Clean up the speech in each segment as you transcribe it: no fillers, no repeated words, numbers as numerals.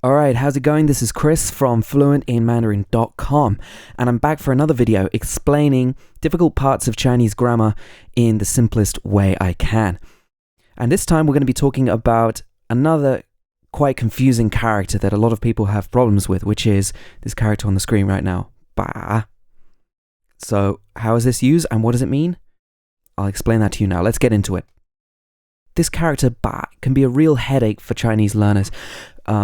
Alright, how's it going? This is Chris from fluentinmandarin.com, and I'm back for another video explaining difficult parts of Chinese grammar in the simplest way I can. And this time we're going to be talking about another quite confusing character that a lot of people have problems with, which is this character on the screen right now, ba. So how is this used and what does it mean? I'll explain that to you now. Let's get into it. This character ba can be a real headache for Chinese learners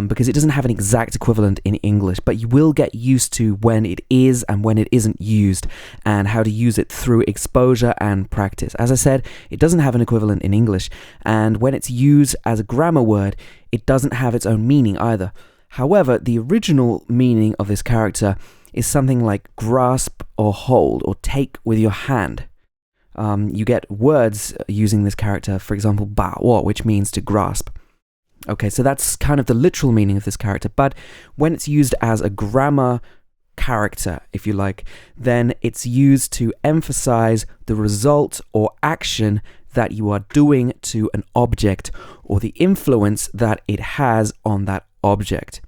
because it doesn't have an exact equivalent in English, but you will get used to when it is and when it isn't used and how to use it through exposure and practice. As I said, it doesn't have an equivalent in English, and when it's used as a grammar word, it doesn't have its own meaning either. However, the original meaning of this character is something like grasp or hold or take with your hand. You get words using this character, for example, 把握, which means to grasp. Okay, so that's kind of the literal meaning of this character, but when it's used as a grammar character, if you like, then it's used to emphasize the result or action that you are doing to an object or the influence that it has on that object.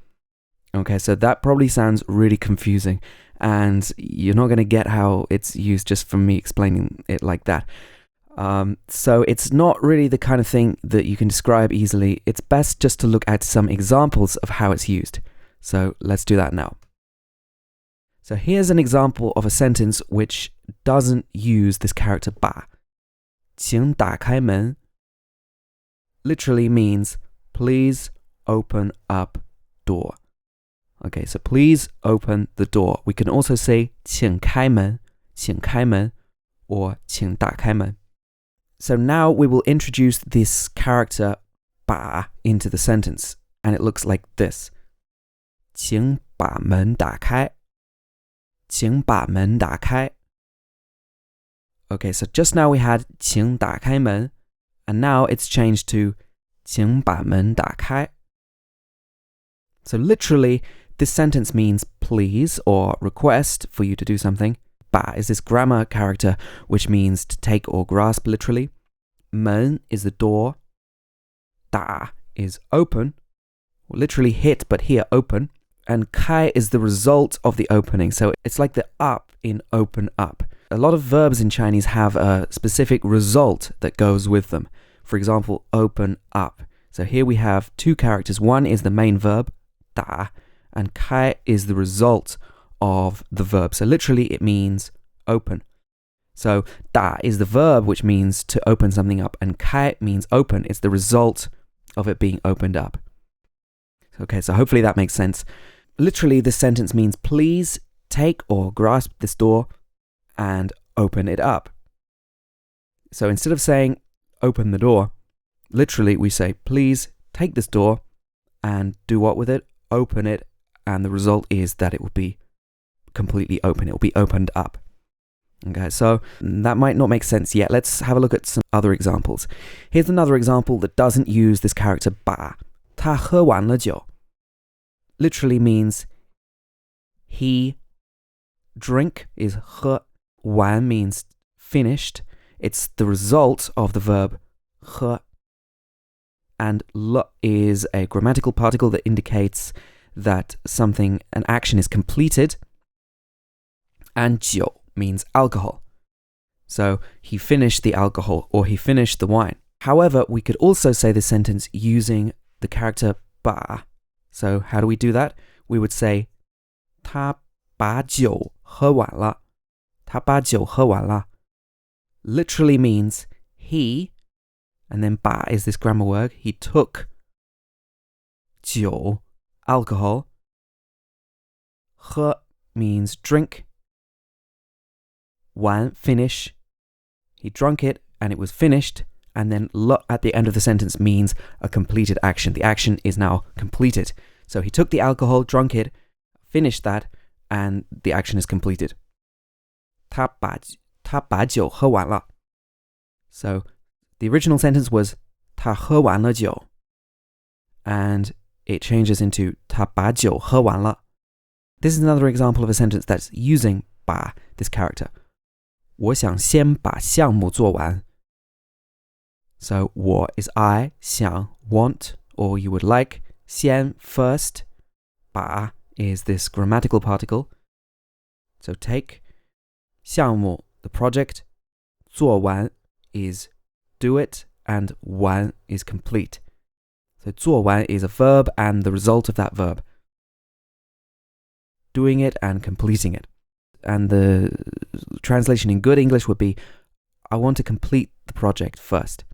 Okay, so that probably sounds really confusing, and you're not going to get how it's used just from me explaining it like that. So it's not really the kind of thing that you can describe easily. It's best just to look at some examples of how it's used. So let's do that now. So here's an example of a sentence which doesn't use this character 把. 请打开门 literally means please open up door. Okay, so please open the door. We can also say 请开门, 请开门, or 请打开门. So now we will introduce this character 把 into the sentence, and it looks like this. 请把门打开. 请把门打开. Okay, so just now we had 请打开门, and now it's changed to 请把门打开. So literally, this sentence means please or request for you to do something. 把 is this grammar character which means to take or grasp literally. 门 is the door. 打 is open, or literally hit, but here open. And 开 is the result of the opening, so it's like the up in open up. A lot of verbs in Chinese have a specific result that goes with them. For example, open up. So here we have two characters. One is the main verb, 打, and 开 is the result of the verb. So literally it means open. So 打 is the verb which means to open something up, and 开 means open. It's the result of it being opened up. Okay, so hopefully that makes sense. Literally this sentence means please take or grasp this door and open it up. So instead of saying open the door, literally we say please take this door and do what with it? Open it, and the result is that it will be completely open. It will be opened up. Okay, so that might not make sense yet. Let's have a look at some other examples. Here's another example that doesn't use this character 把. 他喝完了酒 literally means he drink is 喝. 完 means finished. It's the result of the verb 喝. And 了 is a grammatical particle that indicates that something, an action is completed. And 酒 means alcohol. So he finished the alcohol or he finished the wine. However, we could also say this sentence using the character 把. So how do we do that? We would say 他把酒喝完了. 他把酒喝完了 literally means he, and then 把 is this grammar word. He took 酒, alcohol. 喝 means drink. 完 finish. He drunk it and it was finished. And then 了 at the end of the sentence means a completed action. The action is now completed. So he took the alcohol, drunk it, finished that, and the action is completed. 他把酒喝完了. So the original sentence was 他喝完了酒, and it changes into 他把酒喝完了. This is another example of a sentence that's using 把, this character. 我想先把项目做完. So 我 is I, 想 want, or you would like, 先 first, 把 is this grammatical particle. So take. 项目, the project. 做完 is do it, and 完 is complete. So 做完 is a verb and the result of that verb. Doing it and completing it. And the translation in good English would be, I want to complete the project first.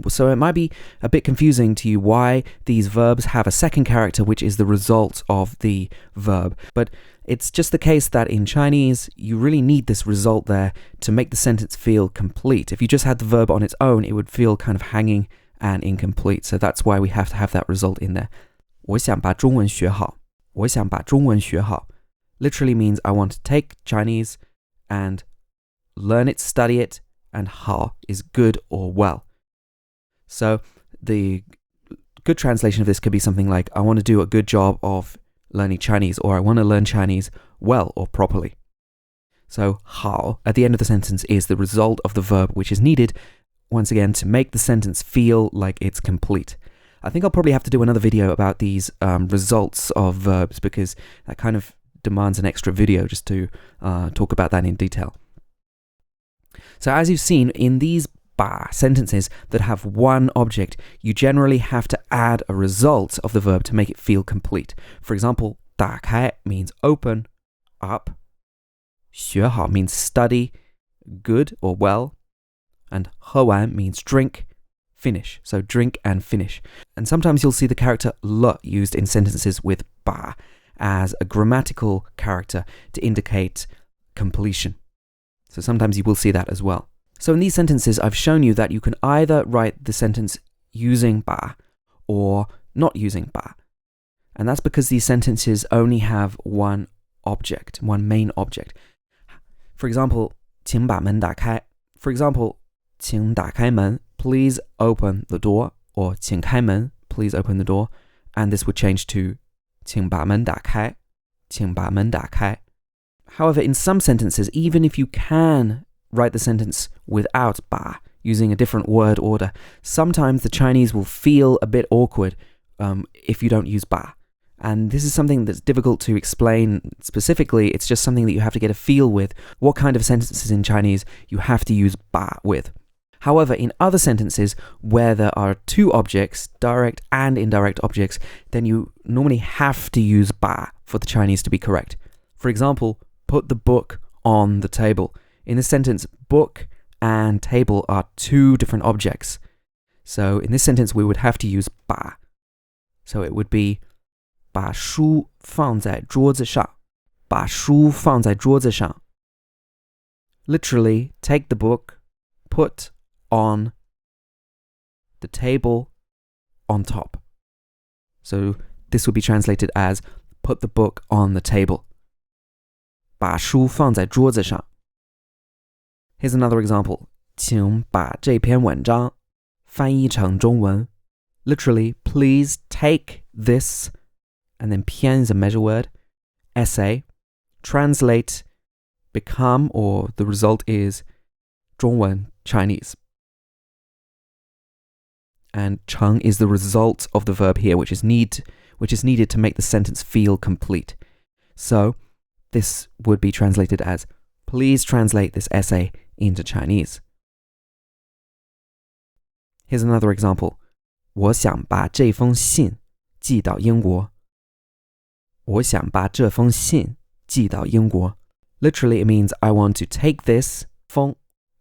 So it might be a bit confusing to you why these verbs have a second character, which is the result of the verb. But it's just the case that in Chinese, you really need this result there to make the sentence feel complete. If you just had the verb on its own, it would feel kind of hanging and incomplete. So that's why we have to have that result in there. 我想把中文学好. 我想把中文学好 literally means I want to take Chinese and learn it, study it, and 好 is good or well. So the good translation of this could be something like, I want to do a good job of learning Chinese, or I want to learn Chinese well or properly. So 好 at the end of the sentence is the result of the verb, which is needed, once again, to make the sentence feel like it's complete. I think I'll probably have to do another video about these results of verbs, because that kind of demands an extra video just to talk about that in detail. So as you've seen, in these 把 sentences that have one object, you generally have to add a result of the verb to make it feel complete. For example, 打开 means open, up. 学好 means study, good or well. And 喝完 means drink, finish. So drink and finish. And sometimes you'll see the character 了 used in sentences with 把 as a grammatical character to indicate completion. So sometimes you will see that as well. So in these sentences, I've shown you that you can either write the sentence using 把 or not using 把. And that's because these sentences only have one object, one main object. For example, 请把门打开. For example, 请打开门, please open the door, or 请开门, please open the door. And this would change to 请把门打开, 请把门打开. However, in some sentences, even if you can write the sentence without 把, using a different word order, sometimes the Chinese will feel a bit awkward if you don't use 把. And this is something that's difficult to explain specifically. It's just something that you have to get a feel with, what kind of sentences in Chinese you have to use 把 with. However, in other sentences where there are two objects, direct and indirect objects, then you normally have to use 把 for the Chinese to be correct. For example, put the book on the table. In this sentence, book and table are two different objects. So in this sentence, we would have to use 把. So it would be 把书放在桌子上. 把书放在桌子上. Literally, take the book, put on the table on top. So this would be translated as put the book on the table. 把书放在桌子上. Here's another example. 请把这篇文章翻译成中文. Literally, please take this, and then 篇 is a measure word, essay, translate, become, or the result is 中文, Chinese. And 成 is the result of the verb here, which is needed to make the sentence feel complete. So this would be translated as, please translate this essay into Chinese. Here's another example. 我想把这封信寄到英国. 我想把这封信寄到英国. Literally, it means I want to take this 封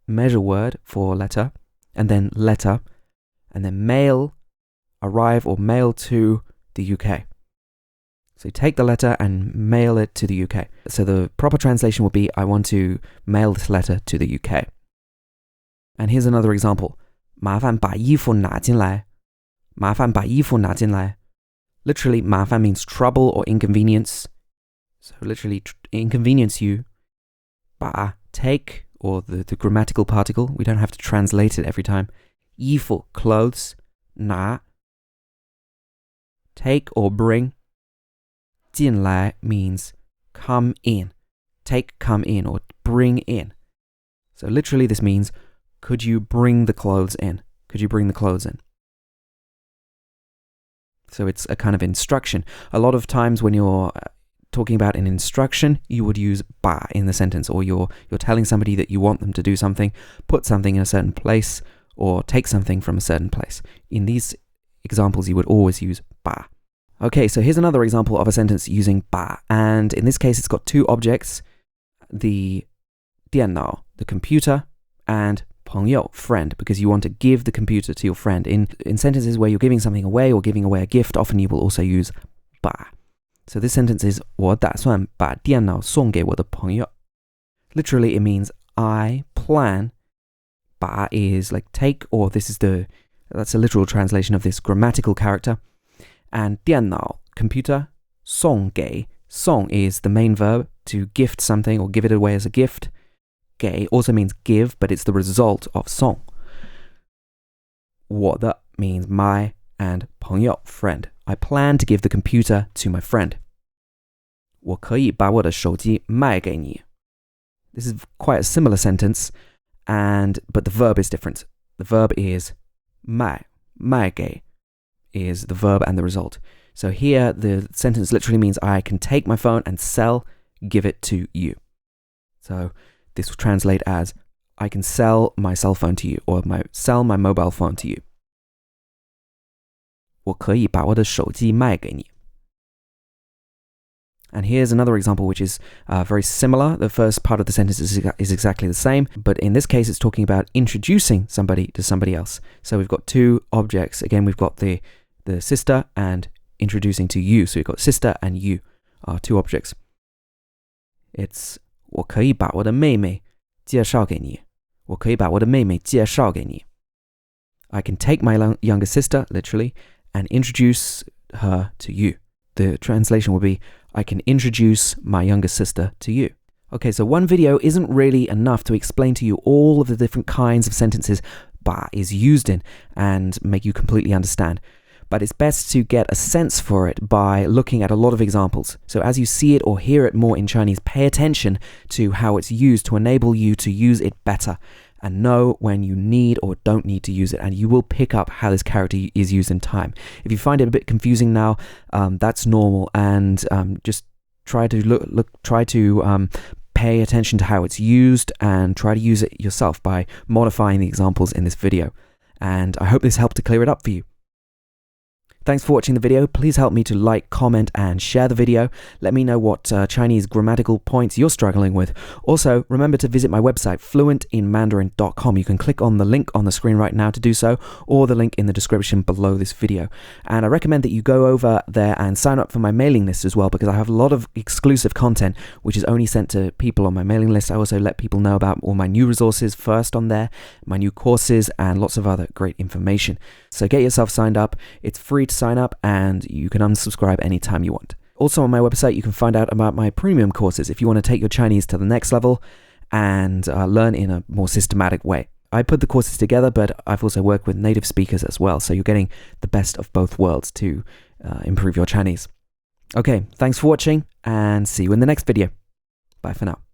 measure word for letter, and then letter, and then mail, arrive or mail to the UK. So take the letter and mail it to the UK. So the proper translation would be, I want to mail this letter to the UK. And here's another example. 麻烦把衣服拿进来. 麻烦把衣服拿进来. Literally, 麻烦 means trouble or inconvenience. So literally, inconvenience you. 把, take, or the grammatical particle. We don't have to translate it every time. 衣服, clothes. 拿, take or bring. 进来 means come in. Take, come in, or bring in. So literally this means, could you bring the clothes in? Could you bring the clothes in? So it's a kind of instruction. A lot of times when you're talking about an instruction, you would use ba in the sentence, or you're telling somebody that you want them to do something, put something in a certain place, or take something from a certain place. In these examples, you would always use ba. Okay, so here's another example of a sentence using ba, and in this case, it's got two objects, the 电脑, the computer, and 朋友, friend, because you want to give the computer to your friend. In sentences where you're giving something away or giving away a gift, often you will also use 把. So this sentence is 我打算把电脑送给我的朋友. Literally, it means I plan. 把 is like take, or that's a literal translation of this grammatical character. And 电脑, computer, 送给, 送 is the main verb, to gift something or give it away as a gift. 给 also means give, but it's the result of 送. 我的 means my, and 朋友, friend. I plan to give the computer to my friend. 我可以把我的手机卖给你. This is quite a similar sentence, but the verb is different. The verb is 卖给 is the verb and the result. So here the sentence literally means I can take my phone and give it to you. So this will translate as I can sell my cell phone to you, or sell my mobile phone to you. 我可以把我的手机卖给你. And here's another example which is very similar. The first part of the sentence is exactly the same, but in this case it's talking about introducing somebody to somebody else. So we've got two objects. Again, we've got the sister and introducing to you. So we've got sister and you are two objects. It's 我可以把我的妹妹介绍给你. 我可以把我的妹妹介绍给你. I can take my younger sister, literally, and introduce her to you. The translation would be, I can introduce my younger sister to you. Okay, so one video isn't really enough to explain to you all of the different kinds of sentences ba is used in and make you completely understand. But it's best to get a sense for it by looking at a lot of examples. So as you see it or hear it more in Chinese, pay attention to how it's used to enable you to use it better and know when you need or don't need to use it, and you will pick up how this character is used in time. If you find it a bit confusing now, that's normal, and just try to pay attention to how it's used and try to use it yourself by modifying the examples in this video. And I hope this helped to clear it up for you. Thanks for watching the video. Please help me to like, comment, and share the video. Let me know what Chinese grammatical points you're struggling with. Also, remember to visit my website, fluentinmandarin.com. You can click on the link on the screen right now to do so, or the link in the description below this video. And I recommend that you go over there and sign up for my mailing list as well, because I have a lot of exclusive content which is only sent to people on my mailing list. I also let people know about all my new resources first on there, my new courses, and lots of other great information. So get yourself signed up. It's free to sign up, and you can unsubscribe anytime you want. Also on my website you can find out about my premium courses if you want to take your Chinese to the next level and learn in a more systematic way. I put the courses together, but I've also worked with native speakers as well, so you're getting the best of both worlds to improve your Chinese. Okay, thanks for watching, and see you in the next video. Bye for now.